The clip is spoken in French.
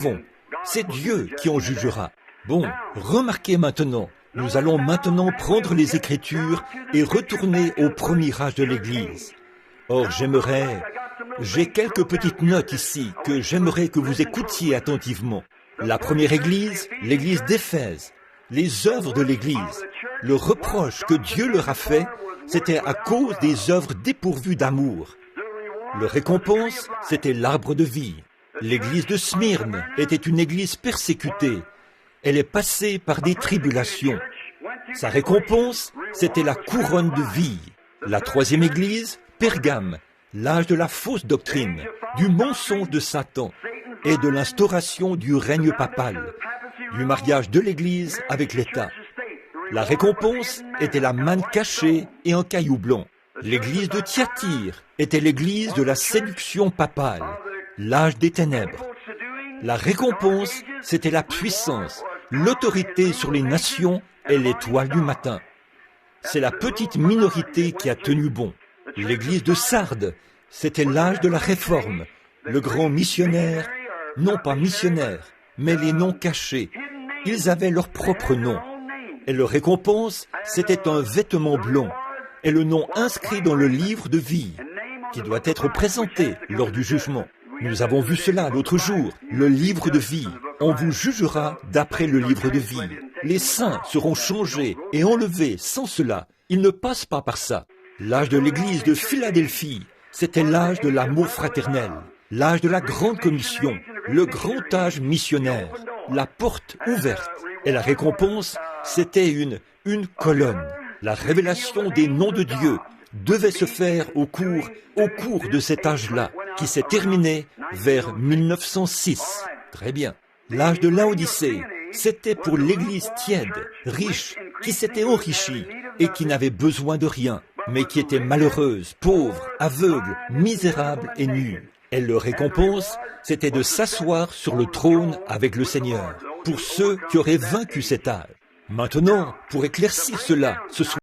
Bon, c'est Dieu qui en jugera. Bon, remarquez maintenant, nous allons maintenant prendre les Écritures et retourner au premier âge de l'Église. Or, j'ai quelques petites notes ici que j'aimerais que vous écoutiez attentivement. La première Église, l'Église d'Éphèse, les œuvres de l'Église, le reproche que Dieu leur a fait, c'était à cause des œuvres dépourvues d'amour. Le récompense, c'était l'arbre de vie. L'église de Smyrne était une église persécutée. Elle est passée par des tribulations. Sa récompense, c'était la couronne de vie. La troisième église, Pergame, l'âge de la fausse doctrine, du mensonge de Satan et de l'instauration du règne papal, du mariage de l'église avec l'État. La récompense était la manne cachée et un caillou blanc. L'église de Thyatire était l'église de la séduction papale, l'âge des ténèbres. La récompense, c'était la puissance, l'autorité sur les nations et l'étoile du matin. C'est la petite minorité qui a tenu bon. L'église de Sardes, c'était l'âge de la réforme, le grand missionnaire, non pas missionnaire, mais les noms cachés. Ils avaient leur propre nom. Et leur récompense, c'était un vêtement blanc et le nom inscrit dans le livre de vie, qui doit être présenté lors du jugement. Nous avons vu cela l'autre jour, le livre de vie. On vous jugera d'après le livre de vie. Les saints seront changés et enlevés sans cela. Ils ne passent pas par ça. L'âge de l'église de Philadelphie, c'était l'âge de l'amour fraternel, l'âge de la grande commission, le grand âge missionnaire, la porte ouverte. Et la récompense, c'était une colonne. La révélation des noms de Dieu devait se faire au cours de cet âge-là, qui s'est terminé vers 1906. Très bien. L'âge de Laodicée, c'était pour l'église tiède, riche, qui s'était enrichie et qui n'avait besoin de rien, mais qui était malheureuse, pauvre, aveugle, misérable et nue. Et leur récompense, c'était de s'asseoir sur le trône avec le Seigneur, pour ceux qui auraient vaincu cet âge. Maintenant, pour éclaircir cela, ce soir,